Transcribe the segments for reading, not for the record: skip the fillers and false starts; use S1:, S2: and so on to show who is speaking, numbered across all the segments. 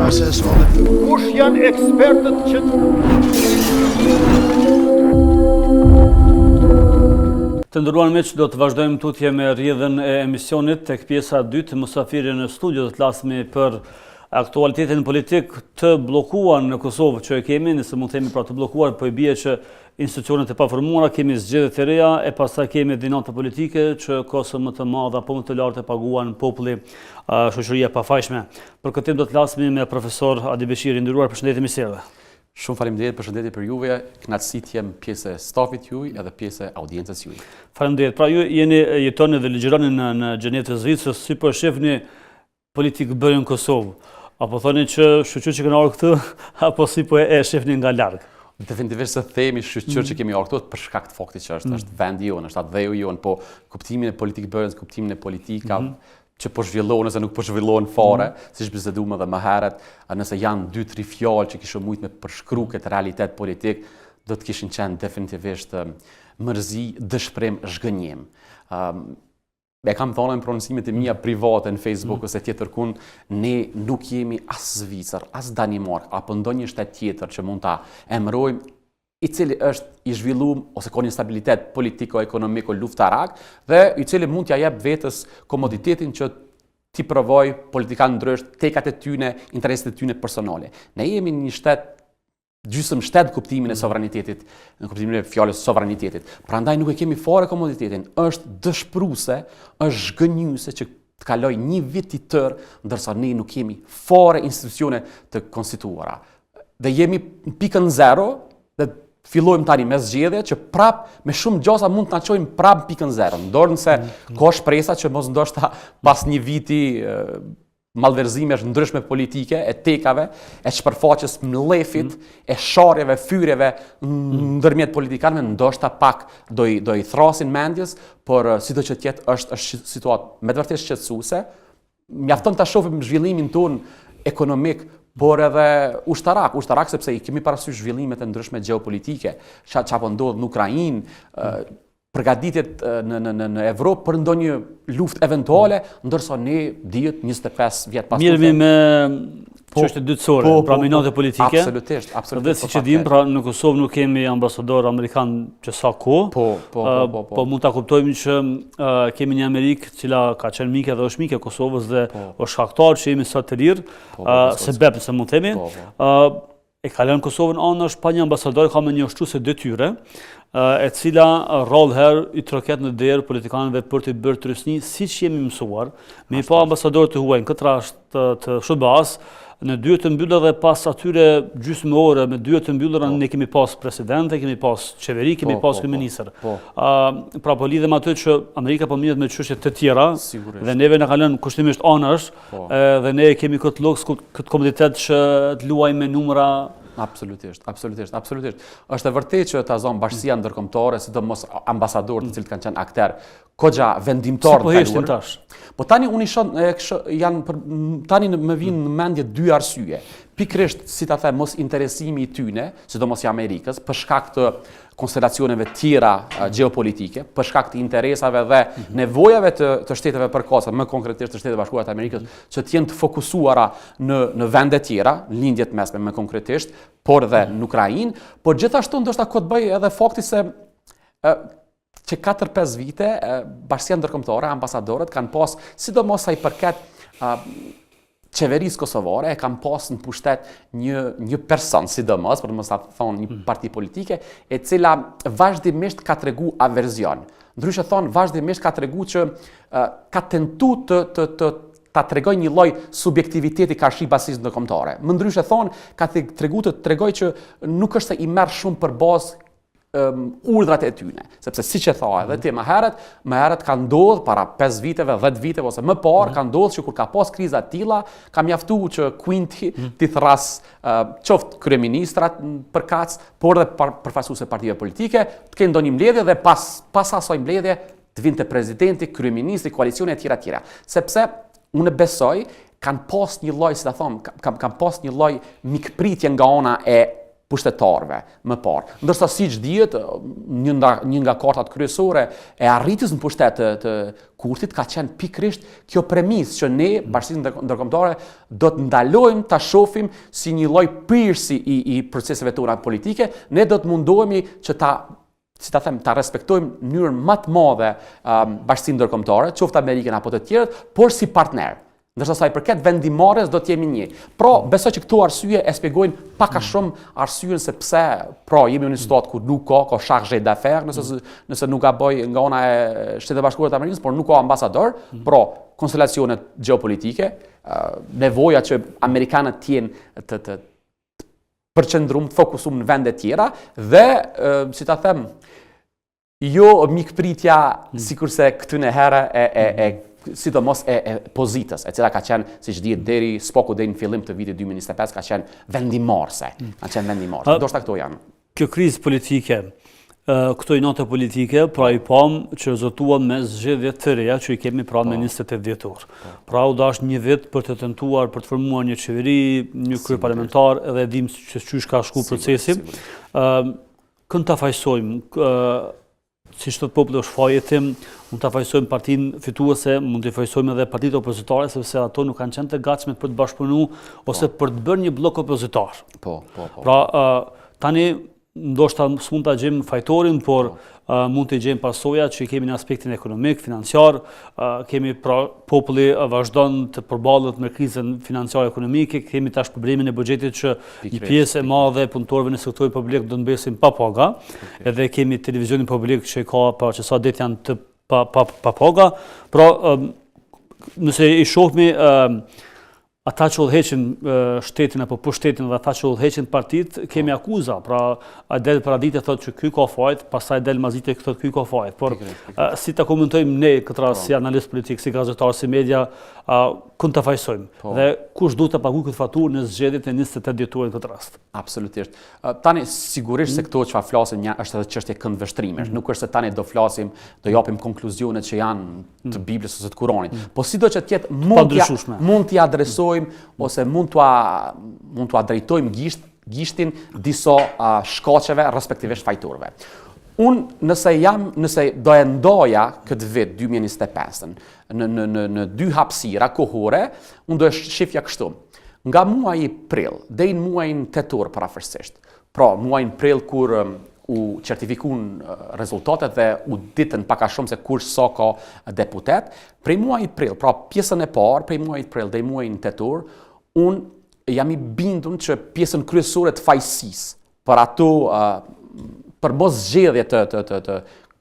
S1: processuale.
S2: Kush janë ekspertët që
S3: Të nderuar miq, do të vazhdojmë tutje me rrjedhën e emisionit tek pjesa e dytë, mysafiri në studio, do të flasim për aktualitetin politik të bllokuar në Kosovë që e kemi, nëse mund të themi pra të bllokuar, po i bie që institucionet e paformuara, kemi zgjedhje të reja, e pastaj kemi dinamika politike që kosë më të madhe apo më të lartë e paguan populli, shoqëria e pafajshme. Për këtë do të flasim me profesor Adi Beshiri. Nderuar, përshëndetje misierve.
S4: Shumë faleminderit, përshëndetje për juve, kënaqësi të jem pjesë e stafit juaj edhe pjesë e audiencës juaj.
S3: Faleminderit. Pra ju jetoni dhe ligjëroni në Gjenevë të Zvicrës, si po shihni politikë bërë në Kosovë? Apo thoni që shoqëri që kanë ardhur këtu, apo si po e shihni nga larg?
S4: Definitivisht se themi shoqëri që kemi ardhur këtu për shkak të faktit që është vendi jonë, është atë dheu jonë, po kuptimin e politikë bërës, kuptimin e politikave që po zhvillohen ose nuk po zhvillohen fare, siç biseduam edhe më herët, nëse janë 2-3 fjalë që kishte mujt me përshkruaj këtë realitet politik, do të kishin qenë definitivisht mërzi, dëshpërim, zhgënjim. E kam thënë në prononcimet e mia private në Facebook ose tjetër kund, ne nuk jemi as Zvicër, as Danimark, apo ndonjë shtet tjetër që mund ta emërojmë, i cili është i zhvilluar ose ka një stabilitet politiko-ekonomiko luftarak dhe i cili mund t'ja jep vetës komoditetin që ti provoj politikanë ndrysht, tekat e tyne, interesat e tyne personale. Ne jemi një shtet, gjysmë shtet kuptimin e sovranitetit, në kuptimin e fjalës sovranitetit. Prandaj nuk e kemi fare komoditetin, është dëshpëruese, është zhgënjyese që të kaloj një vit i tërë, ndërsa ne nuk kemi fare institucione të konstituara. Dhe jemi në pikën zero, dhe fillojmë tani me zgjedhje që prap me shumë gjasa mund të na çojmë prap në pikën zero. Ndorën se ka shpresa që mos ndoshta pas një viti malverzimesh ndryshme politike, e tekave, e shpërfaqjes mlefit, e sharjeve, fyrjeve ndërmjet politikanëve, ndoshta pak do i thrasin mendjes, por sido që tjetë është situatë me të vërtetë shqetësuese. Mjafton ta shohim zhvillimin ton ekonomik, por edhe ushtarak sepse i kemi parasysh zhvillimet e ndryshme gjeopolitike, çapo ndodh në Ukrainë, përgatitjet në Evropë për ndonjë luftë eventuale, ndërsa ne dihet 25 vjet pas
S3: mirëmi me çështje dytësore, pra minate politike.
S4: Absolutisht.
S3: Dhe siç e dim, pra në Kosovë nuk kemi ambasador amerikan që sa kohë. Po mund ta kuptojmë që kemi një Amerikë e cila ka qenë mike dhe është mike e Kosovës dhe është shkaktar që jemi sot të lirë, sebeb se mund themi. E ka lënë Kosovën anash pa një ambasador, ka më njështruese detyre, e cila rrallë herë i troket në derë politikanëve për të bërë trysni, siç jemi mësuar, me pa ambasador të huaj në këtë rast të SBA-s, në dyert të mbyllura dhe pas atyre gjysmë ore me dyert të mbyllura ne kemi pas presidente, kemi pas qeveri, kemi pas kryeministër. Pra po lidhem aty që Amerika po mirët me çështje të tjera dhe neve na ka lënë kushtimisht anash dhe ne kemi këtë luks, këtë komoditet që të luajmë me numra.
S4: Absolutisht. Është e vërtetë që ta zonë bashkësia ndërkombëtare, sidomos ambasadorët të cilët kanë qenë aktor goxha vendimtar të kaluar. Po tani unë tani më vijnë në mendje dy arsye. Pikërisht, si ta them, mos interesimi i tyne, sidomos i Amerikës, për shkak të konstelacioneve tjera gjeopolitike, për shkak të interesave dhe nevojave të shteteve përkatëse, më konkretisht të Shtetit Bashkuar të Amerikës, që të jenë të fokusuara në vende tjera, lindjet mesme më konkretisht, por dhe në Ukrainë, por gjithashtu ndoshta ka të bëjë edhe fakti se që 4-5 vite bashkësia ndërkombëtare, ambasadorët kanë pas, sidomos sa i përket qeverisë kosovare, e kanë pas në pushtet një person, sidomos, për mos ta thonë një parti politike, e cila vazhdimisht ka tregu averzion. Ndryshe thonë, vazhdimisht ka tregu që ka tentu ta tregoj një lloj subjektiviteti karshi bashkisë ndërkombëtare. Më ndryshe thonë, ka tregu të tregoj që nuk është se i merr shumë për bazë urdhrat e tyne, sepse siç e tha edhe ti më herët ka ndodhur para 5 viteve, 10 viteve ose më parë ka ndodhur që kur ka pas kriza të tilla, ka mjaftuar që Quinti ti thras qoftë kryeministrat përkatës, por edhe përfaqësuese partive politike, të kenë ndonjë mbledhje dhe pas asaj mbledhje të vinte presidenti, kryeministri, koalicione e tjera. Sepse unë besoj kanë pas një lloj, si ta them, kanë pas një lloj mikpritje nga ana e pushtetarëve më parë. Ndërsa siç dihet, një nga kartat kryesore e arritjes në pushtet të Kurtit ka qenë pikërisht kjo premisë që ne, Bashkinë Ndërkombëtare, do të ndalojmë ta shohim si një lloj pirsi i proceseve tona politike, ne do të mundohemi që ta respektojmë në mënyrë më të madhe Bashkinë Ndërkombëtare, qoftë Amerikën apo të tjerët, por si partner. Ndërsa sa i përket vendimarrjes do të jemi një. Pra, besoj që këto arsye e shpjegojnë pak a shumë arsyen se pse, pra, jemi në një situatë ku nuk ka chargé d'affaires, nëse nuk gaboj nga ana e Shtetit Bashkuar të Amerikës, por nuk ka ambasador, pra, konstelacionet gjeopolitike, nevoja që amerikanët të jenë të përqendruar, të fokusuar në vende tjera dhe, si ta them, jo mikpritja sikurse këtyne herë sidomos e pozitës, e cila ka qenë, siç dihet, deri s'poku deri në fillim të vitit 2025 ka qenë vendimarrëse. Do shta këto janë.
S3: Kjo krizë politike, këto note politike, pra i pam që rezultuan me zgjedhjet të reja që i kemi pra me 28 dhjetor. Pra u dash një vit për të tentuar për të formuar një qeveri, një kryeparlamentar, edhe dim që çysh ka shku procesi. Kënd ta fajsojmë, si çdo popull është faji tim, mund ta fajsojmë partinë fituese, mund të fajsojmë edhe partitë opozitare, sepse ato nuk kanë qenë të gatshme për të bashkëpunuar ose për të bërë një blok opozitar. Pra, tani ndoshta s'mund ta gjejmë fajtorin, por mund të gjejmë pasojat që i kemi në aspektin ekonomik, financiar, kemi pra populli vazhdon të përballet me krizën financiare ekonomike, kemi tash problemin e buxhetit që një pjesë e madhe e punëtorëve në sektorin publik do të mbesin pa paga, edhe kemi televizionin publik që ka pra që sa det janë të pa paga. Pra, nëse i shohmi ata që udhëheqin shtetin apo pushtetin dhe ata që udhëheqin partitë, kemi akuza. Pra, del paradite thotë që ky ka fajt, pastaj del mazite thotë ky ka fajt. Por si ta komentojmë ne këtë rast si analist politik, si gazetar, si media, kënd ta fajsojmë? Dhe kush duhet të paguajë këtë faturë në zgjedhjet e 28 dhjetorit këtë rast?
S4: Absolutisht. Tani sigurisht se këto çfarë flasim është edhe çështje këndvështrimesh. Nuk është se tani do flasim, do japim konkluzionet që janë të Biblës ose të Kuranit. Po sidoqë të jetë mund t'i adresojmë ose mund t'ua drejtojmë gishtin disa shkaqeve respektivisht fajtorëve. Unë nëse do e ndoja këtë vit 2025 në dy hapësira kohore, unë do e shifja kështu. Nga muaji prill deri në muajin tetor parafërsisht. Pra, muajin prill kur u certifikun rezultatet dhe u ditën pak a shumë se kush sa ka deputet, prej muajit prill, pra pjesën e parë, prej muajit prill deri muajin tetor, unë jam i bindur që pjesën kryesore të fajësisë për ato për mos zgjedhje të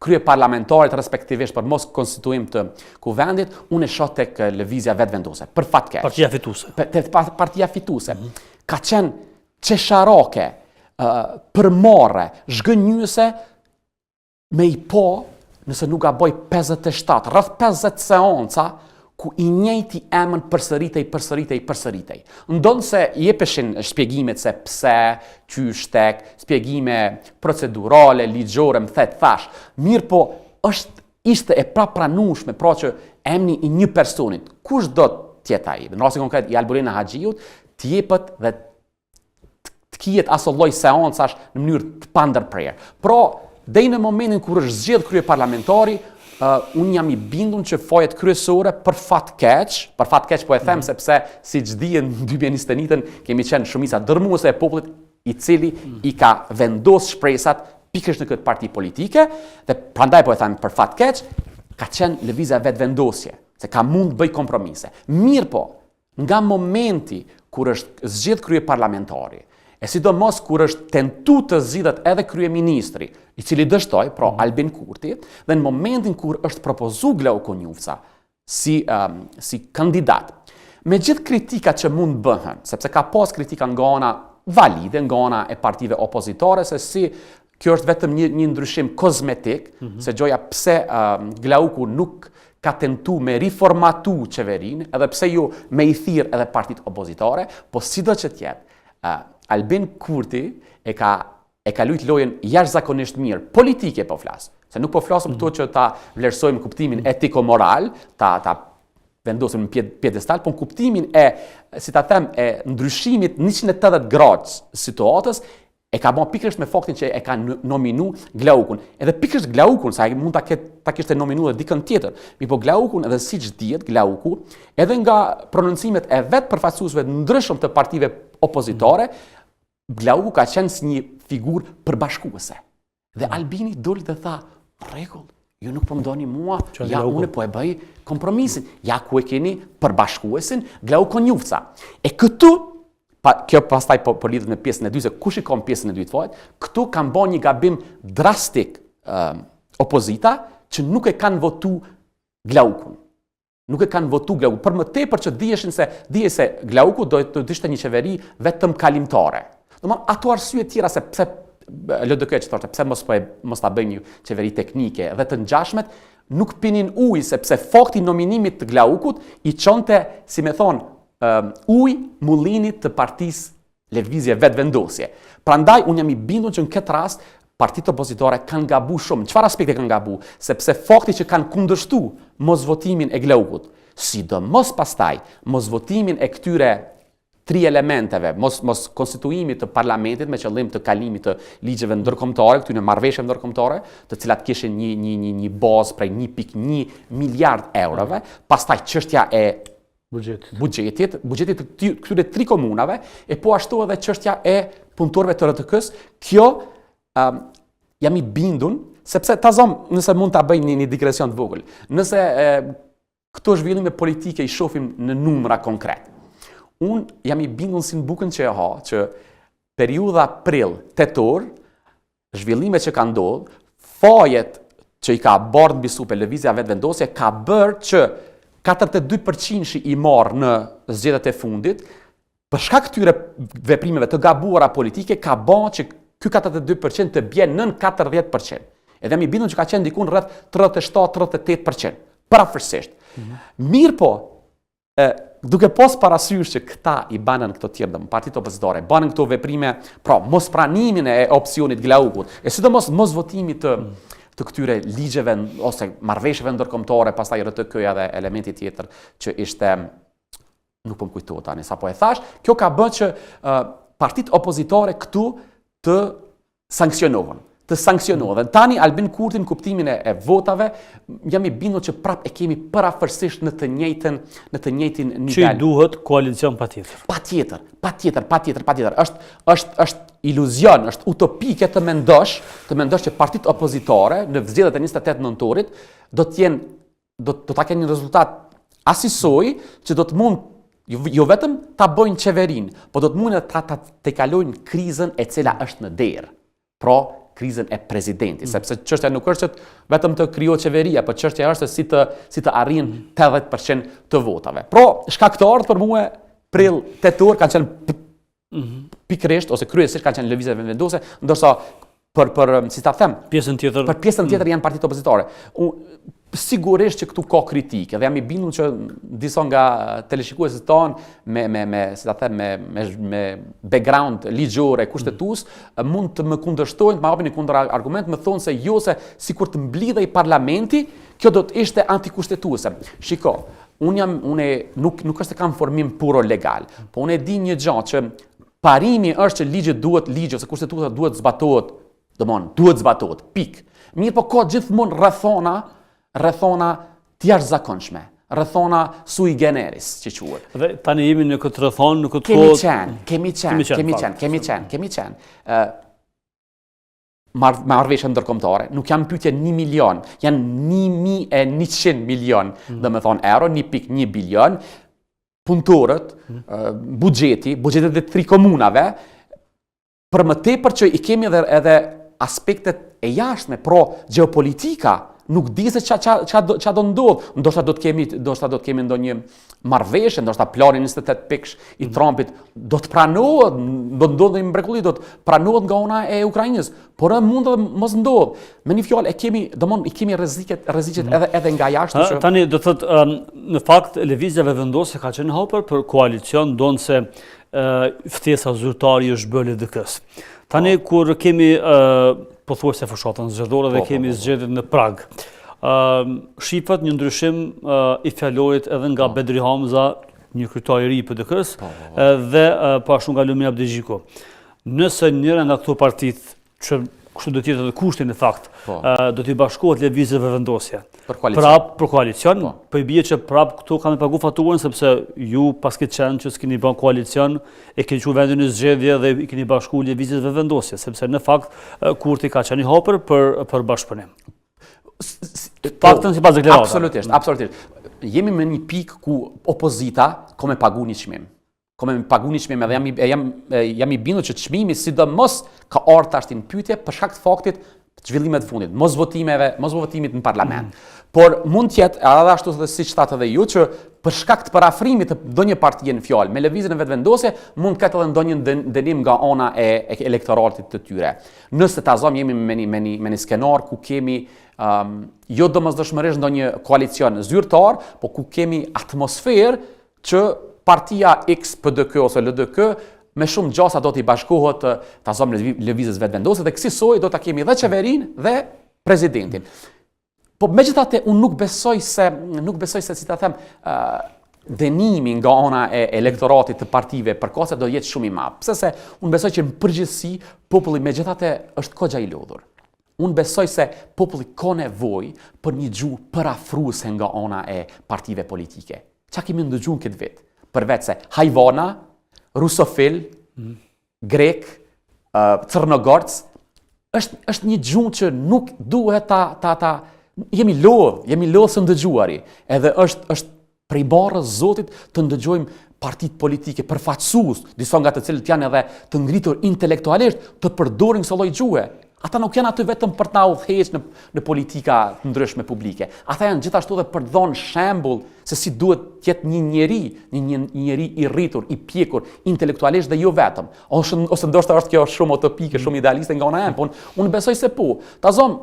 S4: kryeparlamentarit respektivisht për mos konstituim të kuvendit, unë e shoh tek lëvizja vetëvendose. Për fat keq.
S3: Partia fituese.
S4: Partia fituese. Ka qenë çesharake, përmarre, zhgënjyese me i po, nëse nuk gaboj 57, rreth 50 seanca ku i njëjti emën përsëritej. Ndonë se jepeshin shpjegimet se pse, qysh tek, shpjegime procedurale, ligjore, më thash. Mirë po, ishte e prapranueshme, pra që emri i një personit, kush do t'jetë ai? Në rastin konkret i Alborina Haxhiut, t'jepet dhe të kijet aso lloj seancash në mënyrë të pandërprerë. Pra, deri në momentin kur është zgjedh kryeparlamentari, unë jam i bindur që fajet kryesore për fat keq po e them sepse siç dihen në 2021 kemi qenë shumica dërmuese e popullit i cili i ka vendos shpresat pikërisht në këtë parti politike dhe prandaj po e them për fat keq ka qenë lëvizja vetvendosje se ka mund bëj kompromise. Mirë po, nga momenti kur është zgjedh kryeparlamentari e sidomos kur është tentu të zgjidhet edhe kryeministri, i cili dështoi, pra Albin Kurti, dhe në momentin kur është propozuar Glauco Njufca si kandidat, me gjithë kritikat që mund bëhen, sepse ka pas kritika nga ana valide, nga ana e partive opozitare, se si kjo është vetëm një ndryshim kozmetik, se gjoja pse Glauco nuk ka tentu me riformatu qeverinë, edhe pse jo me i thirr edhe partitë opozitare, po sido që tjetë, Albin Kurti e ka luajtur lojën jashtëzakonisht mirë, politike po flas. Se nuk po flasim këto që ta vlerësojmë kuptimin etiko-moral, ta vendosim në piedestal, po në kuptimin e, si ta them, e ndryshimit 180 gradë situatës, e ka bën pikërisht me faktin që e ka nominu Glaukun. Edhe pikërisht Glaukun, sa mund ta kishte nominuar dikën tjetër. Po Glaukun, edhe siç dihet, Glauku, edhe nga prononcimet e vet përfaqësuesve të ndryshëm të partive opozitare, Glauku ka qenë si një figurë përbashkuese. Dhe Albini doli dhe tha, rregull, ju nuk po mdoni mua, ja unë po e bëj kompromisin. Ja ku e keni përbashkuesin, Glauku Njufca. E këtu, kjo pastaj po lidhet me pjesën e dytë, se kush i ka pjesën e dytë fajt, këtu kanë bën një gabim drastik opozita që nuk e kanë votu Glaukun. Nuk e kanë votu Glaukun. Për më tepër që dije se Glauku do të ishte një qeveri vetëm kalimtare. Domethënë ato arsye tjera se pse LDK që thoshte pse mos ta bëjmë një qeveri teknike dhe të ngjashmet, nuk pinin ujë sepse fakti nominimit të Glaukut i çonte, si më thon, ujë mullinit të partisë Lëvizje Vetvendosje. Prandaj unë jam i bindur që në këtë rast partitë opozitare kanë gabu shumë. Çfarë aspekte kanë gabu? Sepse fakti që kanë kundërshtuar mosvotimin e Glaukut, sidomos pastaj mosvotimin e këtyre tri elementeve, mos konstituimit të parlamentit me qëllim të kalimit të ligjeve ndërkombëtare, këtyre marrëveshjeve ndërkombëtare, të cilat kishin një bazë prej 1.1 miliard eurove, pastaj çështja e buxhetit të këtyre tri komunave, e po ashtu edhe çështja e punëtorëve të RTK-s. Kjo jam i bindur, sepse tazom, nëse mund ta bëj një digresion të vogël, nëse këto zhvillime politike i shohim në numra konkret. Unë jam i bindur si në bukën që e ha, që periudha prill-tetor, zhvillimet që kanë ndodhur, fajet që i ka bardhë mbi supe Lëvizja Vetvendosje ka bërë që 42% i marrë në zgjedhjet e fundit, për shkak këtyre veprimeve të gabuara politike, ka bërë që ky 42% të bjen nën 40%. Edhe jam i bindur që ka qenë diku rreth 37-38%, parafërsisht. Mirë po, duke pas parasysh që këta i banën këto tjerë, partitë opozitare, banën këto veprime, pra mos pranimin e opsionit Glaukut, e sidomos mos votimit të këtyre ligjeve ose marrëveshjeve ndërkombëtare, pastaj RTK-ja dhe elementi tjetër që ishte, nuk po më kujtohet tani sapo e thash, kjo ka bërë që partitë opozitare këtu të sanksionohen. Dhe tani Albin Kurti në kuptimin e votave, jam i bindur që prap e kemi parafërsisht në të njëjtin nivel.
S3: Që i duhet koalicion patjetër. Patjetër. Është iluzion, është utopike të mendosh që partitë opozitare në zgjedhjet e 28 nëntorit do ta kenë një rezultat asisoj që do të mund jo vetëm ta bëjnë qeverinë, po do të mundë ta kalojnë krizën e cila është në derë. Pra, krizën e presidentit, sepse çështja nuk është vetëm të krijohet qeveria, por çështja është si të arrijnë 80% të votave. Pra, shkaktarët për mua prill-tetor kanë qenë pikërisht ose kryesisht kanë qenë Lëvizja Vetvendosje, ndërsa për si ta them, pjesën
S4: tjetër janë partitë opozitare. Sigurisht që këtu ka kritikë, dhe jam i bindur që disa nga teleshikuesit tanë me background ligjor e kushtetues mund të më kundërshtojnë, të më japin një kundër argument, më thonë se jo se sikur të mblidhej parlamenti, kjo do të ishte antikushtetuese. Shiko, unë nuk është se kam formim puro legal, po unë e di një gjë që parimi është që ligji ose kushtetuesa duhet zbatohet, duhet zbatohet, pik. Mirë po ka gjithmonë rrethona të jashtëzakonshme, rrethona sui generis, që quhet.
S3: Dhe tani jemi në këtë rrethon, në këtë kohë.
S4: Kemi qenë. Marrëveshje ndërkombëtare, nuk janë pyetje 1 milion, janë 1.100 milion, domethënë euro, 1.1 bilion. Punëtorët, buxhetet e 3 komunave, për më tepër që i kemi edhe aspektet e jashtme, pro geopolitika, nuk di se ç'a do ndodh. Ndoshta do të kemi ndonjë marrëveshje, ndoshta plani 28 pikësh i Trumpit do të pranohet, do ndodhë një mrekulli, do të pranohet nga ana e Ukrainës, por mund të mos ndodh. Me një fjalë i kemi rreziqet edhe nga jashtë.
S3: Tani do thotë në fakt Lëvizja Vetvendosje ka qenë hapur për koalicion, ndonse ftesa zyrtare është bërë LDK-s. Tani kur kemi pothuajse fushatën zgjedhore dhe kemi zgjedhjet në Prag. Shifat një ndryshim i fjallorit edhe nga Bedri Hamza, një kryetar i ri i PDK-s, dhe po ashtu nga Lumia Abdixhiku. nëse njëra nga këto partitë që kështu do të jetë edhe kushti në fakt, do t'i bashkohet lëvizjeve vendosje. Për koalicion, po i bie që prap këtu kanë pagu faturën sepse ju pas këtë qenë që s'keni bën koalicion e keni qenë vendin në zgjedhje dhe i keni bashkuar lëvizjeve vendosje, sepse në fakt Kurti ka qenë i hapur për bashkëpunim. Faktën sipas deklaratave.
S4: Absolutisht. Jemi me një pikë ku opozita ka me pagu një çmim. Kome me pagu një çmim edhe jam i bindur që çmimi sidomos ka ardhur tash në pyetje për shkak të faktit të zhvillimeve të fundit, mos votimit në parlament. Por mund të jetë edhe ashtu siç thatë edhe ju që për shkak të parafrimit të ndonjë partie në fjalë me lëvizjen e vetvendosje mund të ketë edhe ndonjë dënim nga ana e elektoratit të tyre. Nëse ta zëm jemi me një skenar ku kemi jo domosdoshmërisht ndonjë koalicion zyrtar, po ku kemi atmosferë që partia X, PDK ose LDK me shumë gjasa do t'i bashkohet ta zëm lëvizjes vetvendosje dhe kësaj do ta kemi dhe qeverinë dhe presidentin. Po megjithatë unë nuk besoj se si ta them dënimi nga ana e elektoratit të partive përkohëse do jetë shumë i madh. Pse se unë besoj që në përgjithësi populli megjithatë është kogja i lodhur. Unë besoj se populli ka nevojë për një gjuhë parafruese nga ana e partive politike. Çka kemi ndëgjuar këtë vit? Përveç se hajvana, rusofil, grek, cërnogorc, është një gjuhë që nuk duhet jemi lodhë së ndëgjuari, edhe është prej barës Zotit të ndëgjojmë partitë politike përfaqësues, disa nga të cilët janë edhe të ngritur intelektualisht të përdorin kësaj lloj gjuhe. Ata nuk janë aty vetëm për të na udhëhequr në politika të ndryshme publike. Ata janë gjithashtu edhe për të dhënë shembull se si duhet të jetë një njeri i rritur, i pjekur intelektualisht dhe jo vetëm. Ose ndoshta është kjo shumë utopike, shumë idealiste nga ana ime, por unë besoj se po. Ta zëm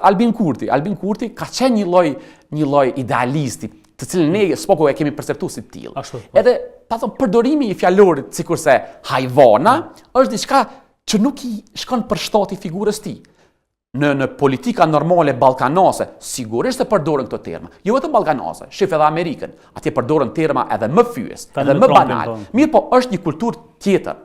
S4: Albin Kurti ka qenë një lloj idealisti, të cilën ne s'po e kemi perceptuar si të tillë. Edhe ta thon përdorimi i fjalorit sikurse hajvana është diçka që nuk i shkon për shtati figurës tij. Në politika normale ballkanase, sigurisht e përdoren këto terma. Jo vetëm ballkanase, shif edhe Amerikën. Atje përdoren terma edhe më fyes, edhe më banal. Mirë, po është një kulturë tjetër.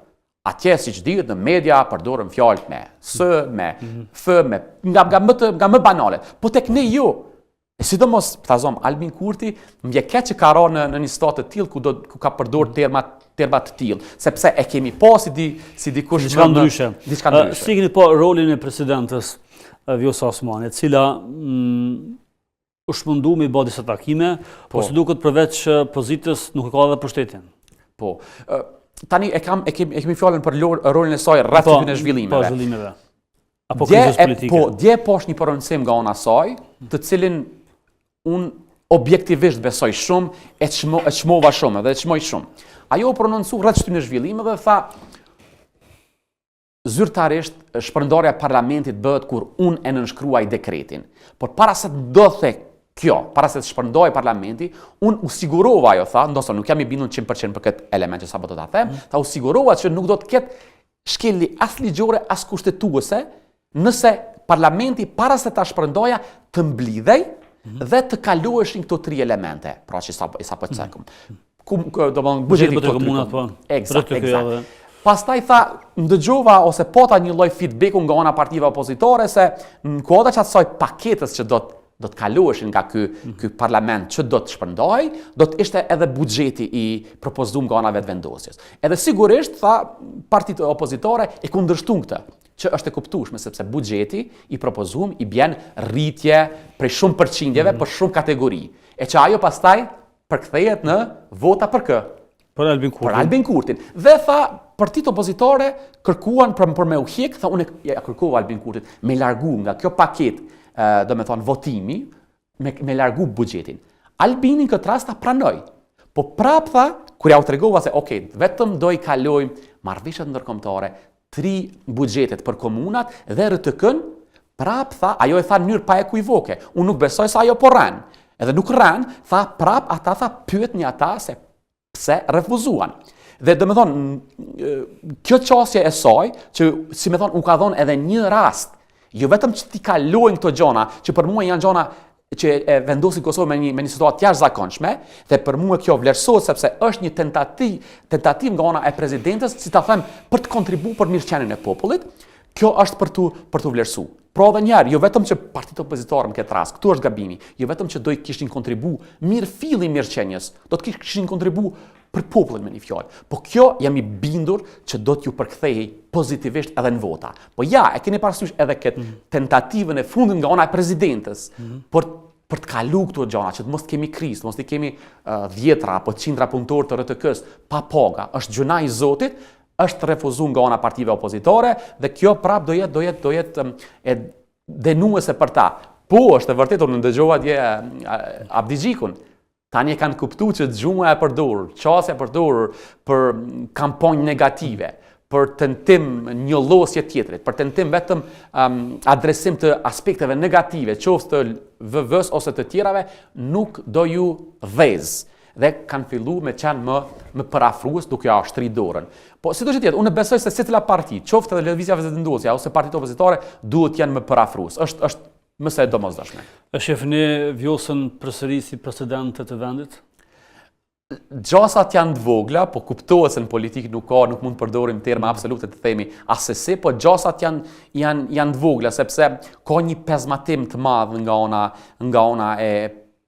S4: Atje siç dihet në media përdoren fjalë me s, me f, nga më banale. Po tek ne jo. E sidomos, ta zëm Albin Kurti, më vjen keq që ka rënë në një stat të tillë ku ka përdorur terma të tillë, sepse e kemi pa si dikush
S3: diçka ndryshe. Si keni pa rolin e presidentes Vjosa Osmani, e cila është mundu me bë disa takime, po si duket përveç pozitës nuk e ka edhe pushtetin.
S4: Po. Tani e kemi fjalën për rolin e saj rreth këtyre zhvillimeve.
S3: Po, zhvillimeve. Apo krizës politike.
S4: Po, dje është një përrëndësim nga ana saj, të cilin unë objektivisht besoj shumë, e çmova shumë dhe e çmoj shumë. Ajo prononcu rreth këtyre zhvillimeve dhe tha zyrtarisht shpërndarja e parlamentit bëhet kur unë e nënshkruaj dekretin. Por para se të ndodhte kjo, para se të shpërndaj parlamenti, unë u sigurova, ajo tha, ndoshta nuk jam i bindur 100% për këtë element që sapo do ta them, ta u sigurova që nuk do të ketë shkelje as ligjore as kushtetuese nëse parlamenti para se ta shpërndaja të mblidhej dhe të kaluheshin këto tri elemente, pra që sapo cekëm.
S3: Buxheti për komunat, po.
S4: Eksakt. Pastaj tha, ndëgjova ose pata një lloj feedbacku nga ana partive opozitore se në koda që asaj paketës që do të kaluheshin nga ky parlament që do të shpërndaj, do të ishte edhe buxheti i propozuar nga ana vetvendosjes. Edhe sigurisht tha partitë opozitore e kundërshtuan këtë, që është e kuptueshme sepse buxheti i propozuar i bën rritje prej shumë përqindjeve për shumë kategori. E që ajo pastaj përkthehet në vota për kë?
S3: Për Albin Kurtin.
S4: Për Albin Kurtin. Dhe tha, partitë opozitore kërkuan për me u hiq, tha unë ja kërkova Albin Kurtin me largu nga kjo paketë, do me thonë votimi, me largu buxhetin. Albini këtë rast ta pranoi. Po prap tha, kur ja u tregova se vetëm do i kalojmë marrëveshjet ndërkombëtare, 3 buxhetet për komunat dhe RTK-n, prap tha, ajo e tha në mënyrë pa ekuivoke. Unë nuk besoj se ajo po rën. Edhe nuk rën, tha prap ata tha pyetni ata se pse refuzuan. Dhe do me thonë, kjo qasje e saj, që si me thonë u ka dhënë edhe një rast, jo vetëm që ti kalojnë këto gjona, që për mua janë gjona që e vendosin Kosovën me një situatë jashtëzakonshme dhe për mua kjo vlerësohet sepse është një tentativë nga ana e presidentes, si ta them, për të kontribuar për mirëqenien e popullit. Kjo është për të vlerësuar. Pra edhe njerë, jo vetëm që partitë opozitare në këtë rast, këtu është gabimi, jo vetëm që do i kishin kontribu mirëfilli mirëqenies, do të kishin kontribu për popullin me një fjalë. Po kjo jam i bindur që do t'ju përkthehej pozitivisht edhe në vota. Po ja, e keni parasysh edhe këtë tentativën e fundit nga ana e presidentes për të kalu këto gjana, që të mos kemi krizë, mos të kemi 10 apo 100 punëtorë të RTK-s pa paga, është gjuna i Zotit, është refuzuar nga ana partive opozitore dhe kjo prap do jetë e denuese për ta. Po, është e vërtetë, unë ndëgjova dje Abdigjikun. Tani e kanë kuptuar që gjuma e përdorur, qasja e përdorur për kampanjë negative, për tentim njollosje tjetrit, për tentim vetëm adresim të aspekteve negative, qoftë të VV-s ose të tjerave, nuk do ju dhez. Dhe kanë fillu me qenë më parafrues duke ja shtrit dorën. Po si do që tjetë, unë besoj se secila parti, qoftë edhe lëvizja vazhdimdosja ose partitë opozitare, duhet janë më parafrues. Është mëse e domosdoshme.
S3: E shefni Vjosën përsëri si presidente të vendit?
S4: Gjasat janë të vogla, po kuptohet se në politikë nuk mund të përdorim terma absolute të themi asesi, po gjasat janë të vogla, sepse ka një pezmatim të madh nga ona e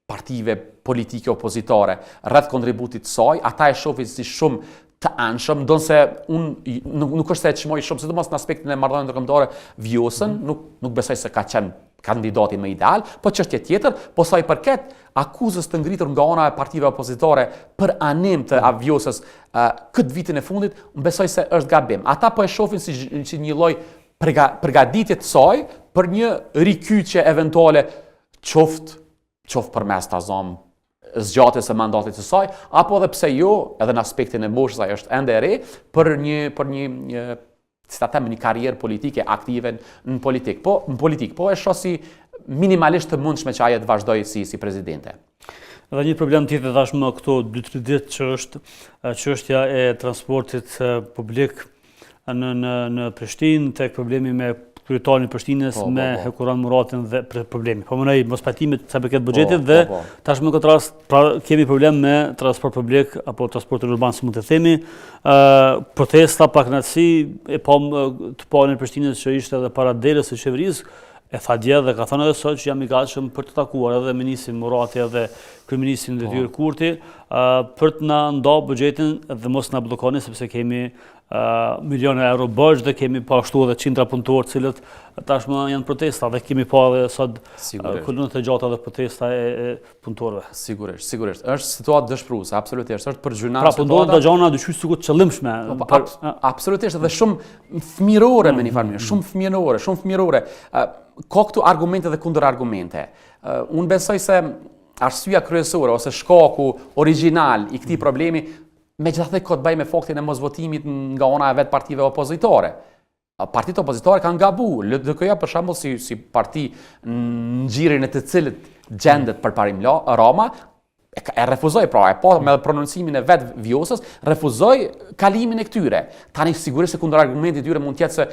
S4: partive politike opozitare rreth kontributit saj, ata e shohin si shumë të anshëm, ndonse unë nuk është se e çmoj shumë, sidomos në aspektin e marrëdhënieve ndërkombëtare Vjosën, nuk besoj se ka qenë kandidati më ideal, po çështje tjetër, po sa i përket akuzës të ngritur nga ana e partive opozitare për anim të Vjosës këtë vitin e fundit, unë besoj se është gabim. Ata po e shohin si një lloj përgatitje të saj për një rikyqje eventuale qoftë përmes zgjatjes së mandatit të saj, apo edhe pse jo, edhe në aspektin e moshës ai është ende e re, për një si ta them, një karrierë politike aktive në politikë. Po e shoh si minimalisht të mundshme që ajo të vazhdojë si presidente.
S3: Dhe një problem tjetër tashmë këto 2-3 ditë që është çështja e transportit publik në Prishtinë, tek problemi me kryetarin e Prishtinës me Hekuran Muratin dhe problemi. Po mënej mos pajtimit sa përket buxhetit dhe tashmë në këtë rast kemi problem me transport publik apo transportin urban, si mund të themi. Protesta pa kënaqësi e të parën e Prishtinës që ishte edhe para derës së qeverisë, e tha dje dhe ka thënë edhe sot që jam i gatshëm për të takuar edhe ministrin Murati edhe kryeministrin Detyrë Kurti për të na ndar buxhetin dhe mos na bllokoni sepse kemi miliona euro borxh dhe kemi pa ashtu edhe 100 punëtorë cilët tashmë janë protesta dhe kemi pa edhe sot kolonat e gjata dhe protesta e punëtorëve.
S4: Sigurisht. Është situatë dëshpëruese, absolutisht. Është për gjyna.
S3: Pra punëtorët do gjana dyshys sikur të qëllimshme.
S4: Absolutisht, dhe shumë fëmirore me një farë mënyrë, shumë fëmirore. Ka këtu argumente dhe kundërargumente. Unë besoj se arsyeja kryesore ose shkaku origjinal i këtij problemi megjithatë ka të bëjë me faktin e mosvotimit nga ana e vet partive opozitare. Partitë opozitare kanë gabuar. LDK-ja për shembull si parti në xhirin e të cilët gjendet përparim Rama, e refuzoi me prononcimin e vet Vjosës, refuzoi kalimin e këtyre. Tani sigurisht se kundërargumenti i tyre mund të jetë se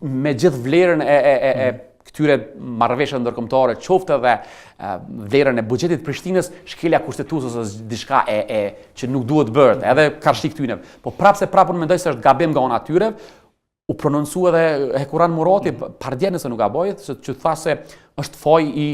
S4: me gjithë vlerën e këtyre marrëveshjeve ndërkombëtare, qoftë edhe vlerën e buxhetit të Prishtinës, shkelja kushtetuese ose diçka që nuk duhet bërë, edhe karshi këtyre. Po prapse unë mendoj se është gabim nga ana e tyre. U prononcua edhe Hekuran Murati, pardje nëse nuk gaboj, që tha se është faj i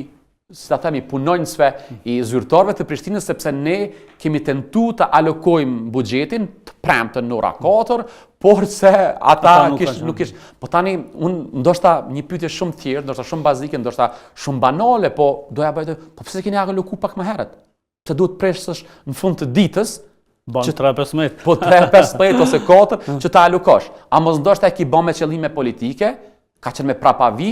S4: si ta themi, punonjësve i zyrtarëve të Prishtinës, sepse ne kemi tentu të alokojmë buxhetin të premten në ora 4, por se ata nuk kish. Po tani, unë ndoshta një pyetje shumë thjeshtë, ndoshta shumë bazike, ndoshta shumë banale, po doja bëjtë, po pse keni aloku pak më herët? Se duhet preshësh në fund të ditës,
S3: që 3-15.
S4: Po 3-15 ose 4 që ta alokosh. A mos ndoshta e ki bën me qëllime politike, ka qenë me prapavi,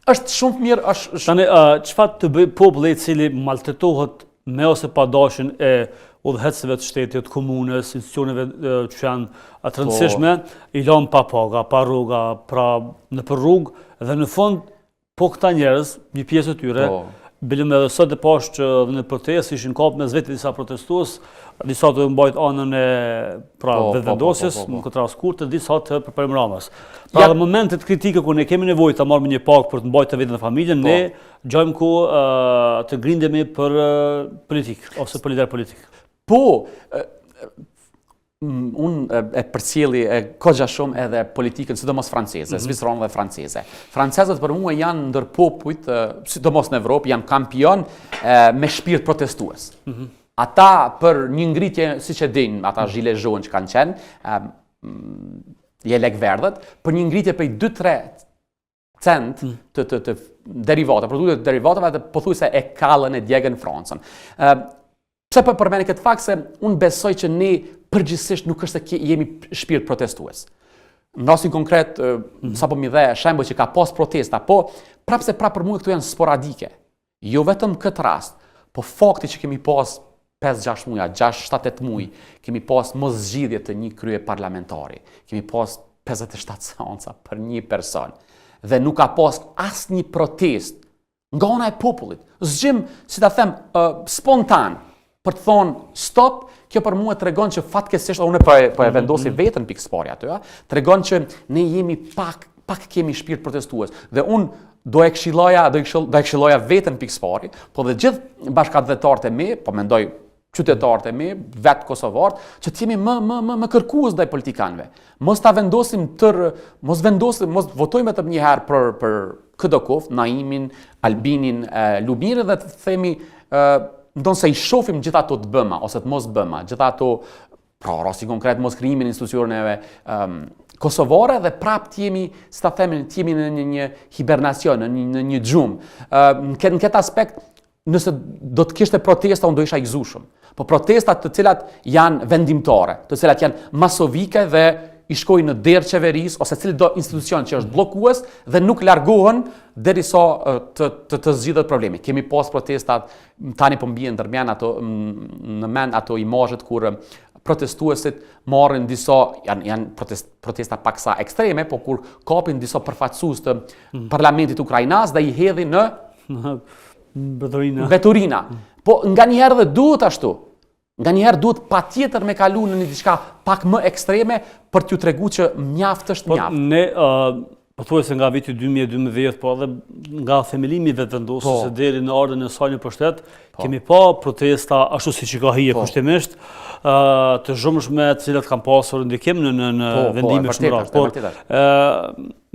S4: është shumë mirë, është...
S3: Tani, çfarë të bëj populli i cili maltretohet me ose pa dashin e udhëheqësve të shtetit, komunës, institucioneve që janë të rëndësishme, i lënë pa paga, pa rruga, pra në për rrugë, dhe në fund, po këta njerëz, një pjesë të tyre, Bilim edhe sot e pash që në protestë ishin kapë mes vetë disa protestues, disa të mbajt anën e vendosjes, në këtë rast kurte, disa të përparim Ramës. Pra në momentet kritike ku ne kemi nevojë ta marrim një pak për të mbajtur vetën e familjen, ne gjojmë ku të grindemi për politik ose për lider politik.
S4: Unë e përcjelli kogja shumë edhe politikën, sidomos franceze, zviceron dhe franceze. Francezët për mua janë ndër popujt, sidomos në Evropë, janë kampion me shpirt protestues. Ata për një ngritje, siç e din, ata gilet jaunes që kanë qenë, jelek verdhët, për një ngritje prej 2-3 cent të derivata, produkte të derivatave dhe pothuajse e kallën e djegën Francën. Pse po përmend këtë fakt se unë besoj që ne përgjithsisht nuk është se jemi shpirt protestues. Në rastin konkret, sapo mi dhe shembull që ka pas protesta, po prapse për mua këto janë sporadike. Jo vetëm këtë rast, po fakti që kemi pas 5-6 muaj, 6-7-8 muaj, kemi pas mos zgjidhje të një krye parlamentari. Kemi pas 57 seanca për një person dhe nuk ka pas asnjë protest nga ana e popullit. Zgjim, si ta them, spontan për të thonë stop. Kjo për mua tregon që fatkeqësisht unë po e vendosi veten pikësparja aty, tregon që ne jemi pak kemi shpirt protestues dhe unë do e këshilloja veten pikëspari, po dhe gjithë bashkëdhetarët e mi, po mendoj qytetarët e mi, vetë kosovarët, që të jemi më kërkues ndaj politikanëve. Mos ta vendosim mos votojmë vetëm një herë për KDK, Naimin, Albinin, Lubirin dhe të themi ndonë se i shofim gjitha ato të bëma, ose të mos bëma, gjitha ato, pra rasti konkret, mos krijimin e institucioneve kosovare dhe prap t'jemi, si ta themi, t'jemi në një hibernacion, në një gjumë. Në këtë aspekt, nëse do të kishte protesta, unë do isha i gëzueshëm. Po protestat të cilat janë vendimtare, të cilat janë masovike dhe i shkojnë në derë qeverisë ose cili do institucion që është bllokues dhe nuk largohen derisa të zgjidhet problemi. Kemi pas protestat, tani po mbien ndërmjet në mend ato imazhet kur protestuesit marrin disa janë protesta paksa ekstreme, po kur kapin disa përfaqësues të parlamentit ukrainas dhe i hedhin në veturina. Po nganjëherë dhe duhet ashtu. Nganjëherë duhet patjetër me kalu në një diçka pak më ekstreme për t'ju tregu që mjaft është mjaft.
S3: Ne pothuajse nga viti 2012, po edhe nga themelimi i vetëvendosjes deri në ardhen e saj në pushtet, kemi pa protesta ashtu siç i ka hije kushtimisht, të zhumshme të cilat kanë pasur ndikim në vendime shumë rrallë.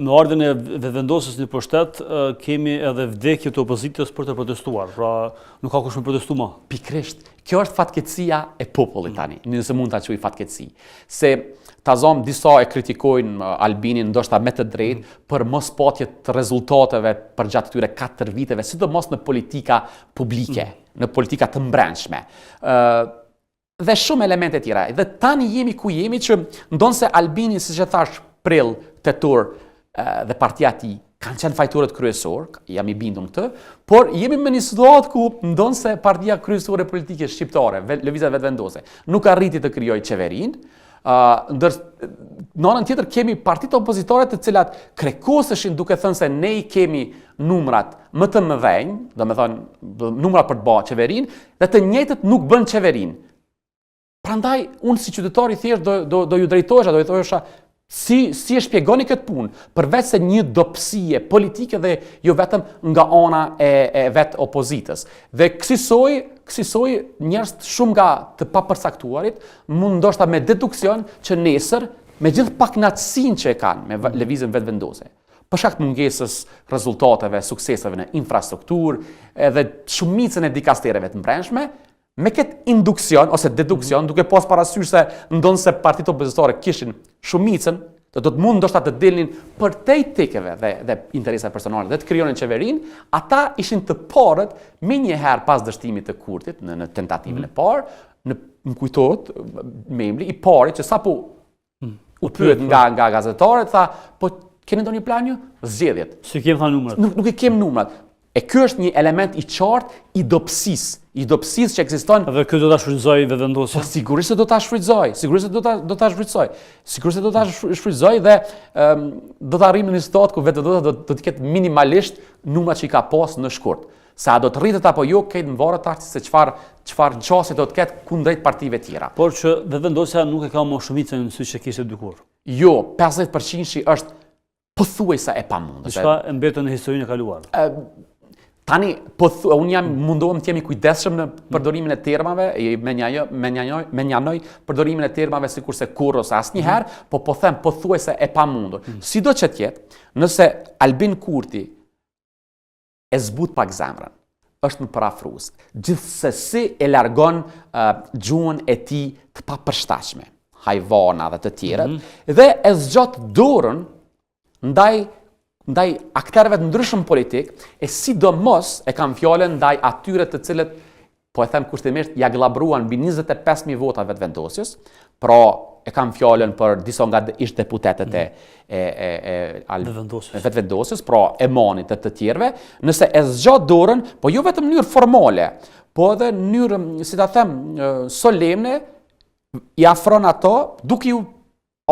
S3: Në ardhen e vetëvendosjes në pushtet kemi edhe vdekje të opozitës për të protestuar, pra nuk ka kush më protestu më.
S4: Pikërisht, kjo është fatkeqësia e popullit tani, nëse mund ta quaj fatkeqësi. Se tazom disa e kritikojnë Albinin ndoshta me të drejtë për mos patje të rezultateve për gjatë këtyre 4 viteve, sidomos në politika publike, në politika të mbrëmshme. Dhe shumë elemente tjera. Dhe tani jemi ku jemi që ndonse Albini, siç e thash, prill, tetor dhe partia e tij kanë qenë fajtorët kryesor, jam i bindur këtë, por jemi me një situatë ku ndonse partia kryesore politike shqiptare, Lëvizja Vetëvendose, nuk arriti të krijojë qeverinë. Në anën tjetër kemi partitë opozitore të cilat krekoseshin duke thënë se ne i kemi numrat më të mëdhenj, domethënë numra për të bërë qeverinë, dhe të njëjtët nuk bën qeverinë. Prandaj unë si qytetar i thjesht do ju drejtohesha, do i thosha si e shpjegoni këtë punë, përveç se një dobësie politike dhe jo vetëm nga ana e vet opozitës. Dhe kësaj njerëz shumë nga të papërcaktuarit mund ndoshta me deduksion që nesër me gjithë pakënaqësinë që e kanë me lëvizjen vetëvendose, për shkak të mungesës rezultateve, sukseseve në infrastrukturë, edhe shumicën e dikastereve të mbrëmshme, me këtë induksion ose deduksion, duke pas parasysh se ndonse partitë opozitore kishin shumicën, do të mund ndoshta të dilnin për te tekeve dhe interesa personale dhe të krijonin qeverinë, ata ishin të parët me njëherë pas dështimit të Kurtit në tentativën e parë, më kujtohet membri i pari që sapo u pyet nga gazetarët, tha, po keni ndonjë plan ju? Zgjedhjet.
S3: Si kem thënë numrat.
S4: Nuk e kem numrat. E ky është një element i qartë i dobësisë që ekziston.
S3: Dhe ky do ta shfrytëzoj vetëvendosja.
S4: Po sigurisht se do ta shfrytëzoj, sigurisht se do ta shfrytëzoj dhe do të arrijmë në një situatë ku vetëvendosja do të ketë minimalisht numrat që i ka pas në shkurt. Se a do të rritet apo jo, këtë në varë të se çfarë qasi do të ketë kundrejt partive tjera.
S3: Por që vendosja nuk e ka më shumicën siç e kishte dikur.
S4: Jo, 50% është pothuajse e pamundur.
S3: Diçka e mbetën në historinë e kaluar.
S4: Tani, unë mundohem të jemi kujdesshëm në përdorimin e termave, me njanoj përdorimin e termave sikurse kurrë ose asnjëherë, po them pothuajse e pamundur. Sido që të jetë, nëse Albin Kurti e zbut pak zemrën, është më parafrues. Gjithsesi e largon gjuhën e tij të papërshtatshme, hajvana dhe të tjerët, dhe e zgjat dorën ndaj aktorëve të ndryshëm politik, e sidomos e kam fjalën ndaj atyre të cilët, po e them kushtimisht, ja glabruan mbi 25.000 vota vetëvendosjes, pra e kam fjalën për disa nga ish deputetët e vetëvendosjes, pra e manit të tjerëve, nëse e zgjat dorën, po jo vetëm në mënyrë formale, po edhe në mënyrë, si ta them, solemne, i afron ato, duke ju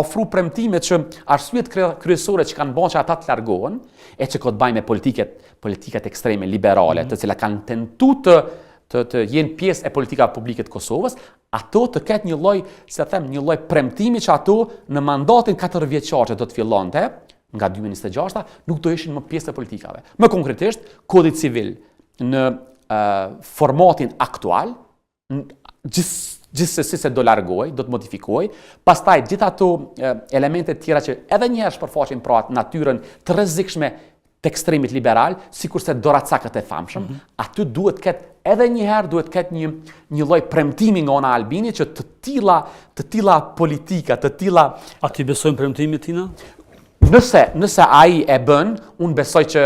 S4: ofru premtime që arsyet kryesore që kanë bërë që ata të largohen, e që ka të bëjë me politikat ekstreme liberale, të cilat kanë tentuar të jenë pjesë e politika publike të Kosovës, ato të ketë një lloj, si ta them, një lloj premtimi që ato në mandatin 4 vjeçar që do të fillonte nga 2026, nuk do ishin më pjesë e politikave. Më konkretisht, Kodi Civil në formatin aktual, gjithsesi se do largoj, do të modifikoj, pastaj gjithë ato elemente tjera që edhe njëherë shpërfaqin pra natyrën të rrezikshme të ekstremit liberal, sikurse doracakët e famshëm, aty duhet ketë edhe njëherë duhet ketë një lloj premtimi nga ana Albini që të tilla politika, të tilla.
S3: A ti besojmë premtimit tina?
S4: Nëse ai e bën, unë besoj që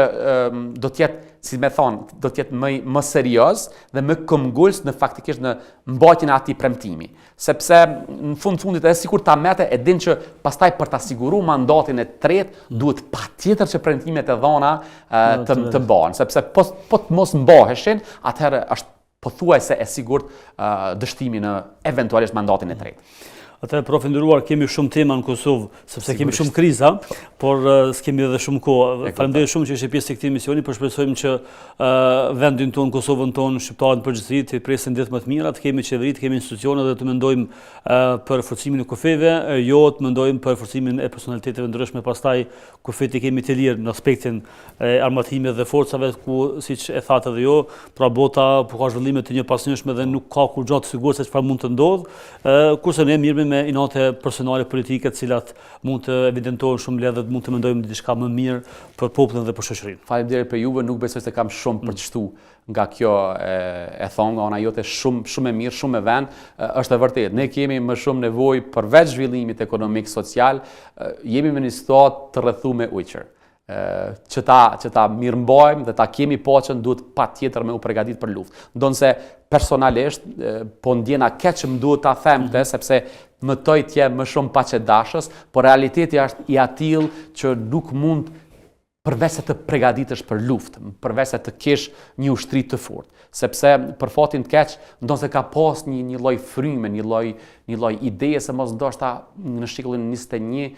S4: do të jetë, si me thonë, do të jetë më serioz dhe më këmbgulës në faktikisht në mbajtjen e atij premtimi. Sepse në fundit edhe sikur ta mete e din që pastaj për ta siguruar mandatin e tretë duhet patjetër që premtimet e dhëna të bëhen, sepse po të mos mbaheshin, atëherë është pothuajse e sigurt dështimi në eventualisht mandatin e tretë.
S3: Atëherë, prof, nderuar, kemi shumë tema në Kosovë, sepse kemi shumë kriza, por s'kemi edhe shumë kohë. Faleminderit shumë që ishe pjesë e këtij misioni, por shpresojmë që vendin tonë, Kosovën tonë, shqiptarët në përgjithësi të presin ditë më të mira, të kemi qeveri, të kemi institucione dhe të mendojmë për forcimin e kufeve, jo të mendojmë për forcimin e personaliteteve ndryshme, pastaj kufet i kemi të lirë në aspektin e armatime dhe forcave, ku siç e thatë edhe jo, pra bota po ka zhvillime të njëpasnjëshme dhe nuk ka kur gjatë sigurt se çfarë mund të ndodhë, kurse ne mirëmi me inate personale politike të cilat mund të evidentojnë shumë lehtë dhe mund të mendojmë diçka më mirë për popullin dhe për shoqërinë.
S4: Faleminderit për juve, nuk besoj se kam shumë për të shtu nga kjo e thonë nga ona jote shumë e mirë, shumë e vend, është e vërtet. Ne kemi më shumë nevojë përveç zhvillimit ekonomik, social, jemi me një situatë të rrethuar me ujqër. Që ta mirëmbajmë dhe ta kemi paqen duhet patjetër me u përgatitur për luftë. Ndonse personalisht po ndjena keq që më duhet ta themte sepse më toj të jem më shumë paqedashës, por realiteti është i atill që nuk mund përveç se të përgatitesh për luftë, përveç se të kesh një ushtri të fortë, sepse për fatin të keq ndonse ka pas një lloj fryme, një lloj ideje se mos ndoshta në shekullin 21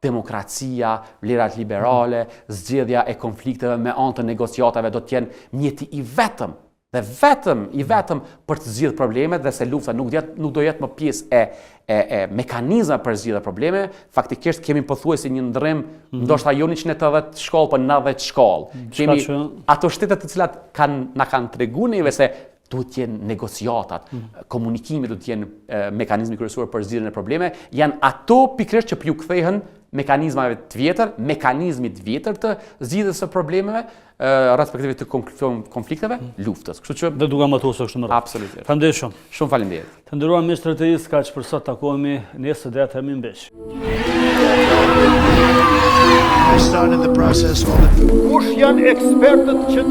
S4: demokracia, vlerat liberale, zgjedhja e konflikteve me anë të negociatave do të jenë mjeti i vetëm për të zgjidhur problemet dhe se lufta nuk do jetë më pjesë e mekanizma për zgjidhje probleme, faktikisht kemi pothuajse një ndërrim, ndoshta jo 180 shkallë, por 90 shkallë. Kemi ato shtete të cilat na kanë treguar neve se duhet të jenë negociatat, komunikimi duhet të jenë mekanizmi kryesor për zgjidhjen e probleme, janë ato pikërisht që ju kthehen mekanizmave të vjetër, mekanizmit vjetër të zgjidhjes së problemeve, respektive të konflikteve, luftës. Kështu që
S3: dhe duke maturosur kështu më radh.
S4: Absolutisht.
S3: Faleminderit shumë.
S4: Shumë faleminderit.
S3: Të nderuar miq të rretës, kaq për sot, takohemi nesër deri atëherë mirëmbëjtje.
S2: Kush janë ekspertët që